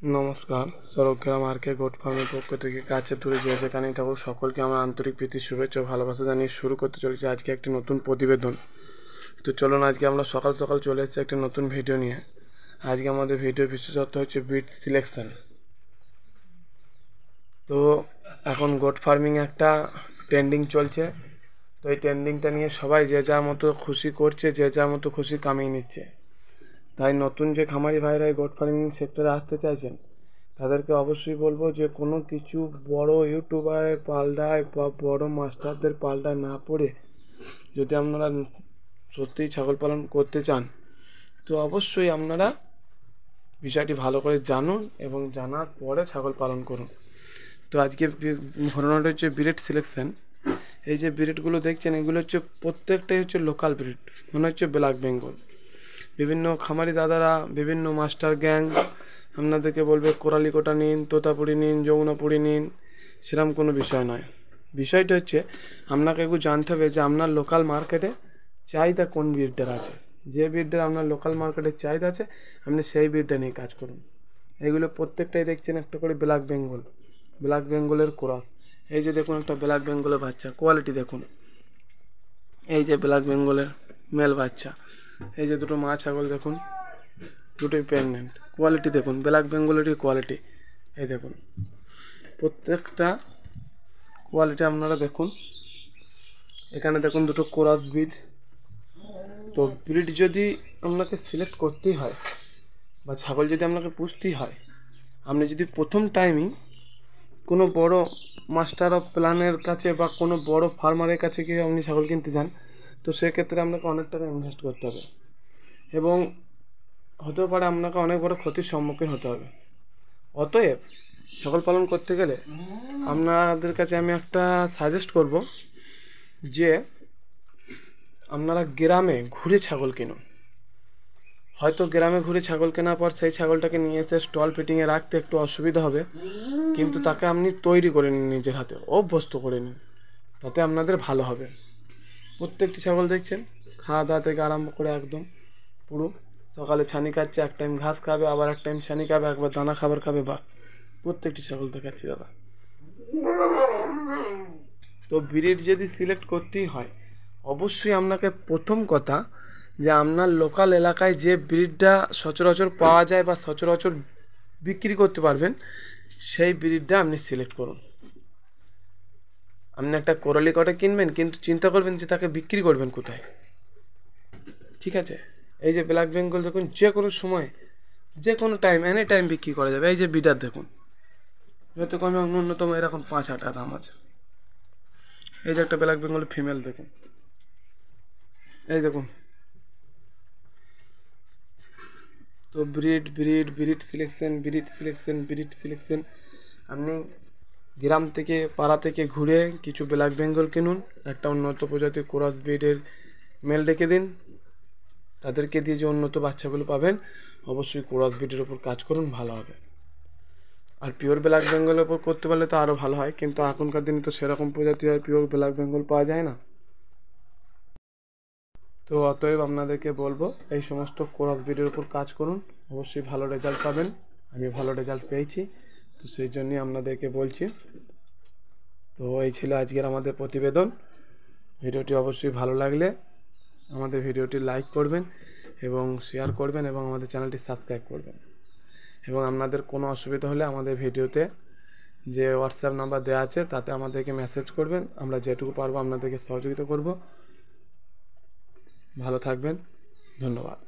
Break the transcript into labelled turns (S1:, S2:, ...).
S1: নমস্কার, সড়কগ্রাম আরকে গোট ফার্মের পক্ষ থেকে কাছে দূরে যে যেখানেই থাকুক সকলকে আমার আন্তরিক প্রীতি শুভেচ্ছা ও ভালোবাসা জানিয়ে শুরু করতে চলেছি আজকে একটি নতুন প্রতিবেদন। তো চলুন, আজকে আমরা সকাল সকাল চলে এসেছি একটি নতুন ভিডিও নিয়ে। আজকে আমাদের ভিডিও বিশেষত্ব হচ্ছে ব্রিড সিলেকশন। তো এখন গোট ফার্মিং একটা ট্রেন্ডিং চলছে। তো এই ট্রেন্ডিংটা নিয়ে সবাই যে যার মতো খুশি করছে, যে যার মতো খুশি কামিয়ে নিচ্ছে। তাই নতুন যে খামারি ভাইরা এই গোট ফার্মিং সেক্টরে আসতে চাইছেন তাদেরকে অবশ্যই বলবো যে কোনো কিছু বড় ইউটিউবারের পাল্টায় বা বড় মাস্টারদের পাল্টায় না পড়ে যদি আপনারা সত্যিই ছাগল পালন করতে চান তো অবশ্যই আপনারা বিষয়টি ভালো করে জানুন এবং জানার পরে ছাগল পালন করুন। তো আজকে ঘটনাটা হচ্ছে ব্রিড সিলেকশন। এই যে ব্রিডগুলো দেখছেন এগুলো হচ্ছে প্রত্যেকটাই হচ্ছে লোকাল ব্রিড, মনে হচ্ছে ব্ল্যাক বেঙ্গল। বিভিন্ন খামারি দাদারা, বিভিন্ন মাস্টার গ্যাং আপনাদেরকে বলবে কোরালিকোটা নিন, তোতাপুরি নিন, যমুনাপুরি নিন, সেরকম কোনো বিষয় নয়। বিষয়টা হচ্ছে আপনাকে একটু জানতে হবে যে আপনার লোকাল মার্কেটে চাহিদা কোন ব্রিডটার আছে। যে ব্রিডটার আপনার লোকাল মার্কেটে চাহিদা আছে আপনি সেই ব্রিডটা নিয়ে কাজ করুন। এগুলো প্রত্যেকটাই দেখছেন একটা করে ব্ল্যাক বেঙ্গল, ব্ল্যাক বেঙ্গলের ক্রস। এই যে দেখুন একটা ব্ল্যাক বেঙ্গলের বাচ্চা, কোয়ালিটি দেখুন। এই যে ব্ল্যাক বেঙ্গলের মেল বাচ্চা। এই যে দুটো মা ছাগল দেখুন, দুটোই প্রেগনেন্ট। কোয়ালিটি দেখুন, ব্ল্যাক বেঙ্গলেরই কোয়ালিটি। এই দেখুন প্রত্যেকটা কোয়ালিটি আপনারা দেখুন। এখানে দেখুন দুটো ক্রস ব্রিড। তো ব্রিড যদি আপনাকে সিলেক্ট করতেই হয় বা ছাগল যদি আপনাকে পুষতেই হয়, আপনি যদি প্রথম টাইমই কোনো বড় মাস্টার অফ প্ল্যানের কাছে বা কোনো বড় ফার্মারের কাছে গিয়ে আপনি ছাগল কিনতে যান তো সেক্ষেত্রে আপনাকে অনেক টাকা ইনভেস্ট করতে হবে এবং হতেও পারে আপনাকে অনেক বড় ক্ষতির সম্মুখীন হতে হবে। অতএব ছাগল পালন করতে গেলে আপনাদের কাছে আমি একটা সাজেস্ট করব যে আপনারা গ্রামে ঘুরে ছাগল কিনুন। হয়তো গ্রামে ঘুরে ছাগল কেনার পর সেই ছাগলটাকে নিয়ে এসে স্টল ফিটিংয়ে রাখতে একটু অসুবিধা হবে, কিন্তু তাকে আপনি তৈরি করে নিন, নিজের হাতে অভ্যস্ত করে নিন, তাতে আপনাদের ভালো হবে। প্রত্যেকটি ছাগল দেখছেন খাওয়া দাওয়া থেকে আরম্ভ করে একদম পুরো সকালে ছানি খাচ্ছে, এক টাইম ঘাস খাবে, আবার এক টাইম ছানি খাবে, একবার দানা খাবার খাবে। বা প্রত্যেকটি ছাগল দেখাচ্ছি দাদা। তো ব্রিড যদি সিলেক্ট করতেই হয় অবশ্যই আপনাকে প্রথম কথা যে আপনার লোকাল এলাকায় যে ব্রিডটা সচরাচর পাওয়া যায় বা সচরাচর বিক্রি করতে পারবেন সেই ব্রিডটা আপনি সিলেক্ট করুন। আপনি একটা কোরালিকটা কিনবেন কিন্তু চিন্তা করবেন যে তাকে বিক্রি করবেন কোথায়। ঠিক আছে, এই যে ব্ল্যাক বেঙ্গল দেখুন যে কোনো সময় যে কোনো টাইম এনি টাইম বিক্রি করা যাবে। এই যে বিডার দেখুন, যত কমে ন্যূনতম এরকম 5,000 টাকা দাম আছে। এই যে একটা ব্ল্যাক বেঙ্গল ফিমেল দেখুন, এই দেখুন। তো ব্রিড সিলেকশন আপনি গ্রাম থেকে পাড়া থেকে ঘুরে কিছু ব্ল্যাক বেঙ্গল কিনুন, একটা উন্নত প্রজাতির ক্রস ব্রিডের মেল রেখে দিন, তাদেরকে দিয়ে যে উন্নত বাচ্চাগুলো পাবেন অবশ্যই ক্রস ব্রিডের ওপর কাজ করুন, ভালো হবে। আর পিওর ব্ল্যাক বেঙ্গলের ওপর করতে পারলে তো আরও ভালো হয়, কিন্তু এখনকার দিনে তো সেরকম প্রজাতি আর পিওর ব্ল্যাক বেঙ্গল পাওয়া যায় না। তো অতএব আপনাদেরকে বলবো এই সমস্ত ক্রস ব্রিডের উপর কাজ করুন, অবশ্যই ভালো রেজাল্ট পাবেন। আমি ভালো রেজাল্ট পেয়েছি, তো সেই জন্যই আপনাদেরকে বলছি। তো এই ছিল আজকের আমাদের প্রতিবেদন। ভিডিওটি অবশ্যই ভালো লাগলে আমাদের ভিডিওটি লাইক করবেন এবং শেয়ার করবেন এবং আমাদের চ্যানেলটি সাবস্ক্রাইব করবেন। এবং আপনাদের কোনো অসুবিধা হলে আমাদের ভিডিওতে যে হোয়াটসঅ্যাপ নাম্বার দেওয়া আছে তাতে আমাদেরকে মেসেজ করবেন, আমরা যেটুকু পারবো আপনাদেরকে সহযোগিতা করব। ভালো থাকবেন, ধন্যবাদ।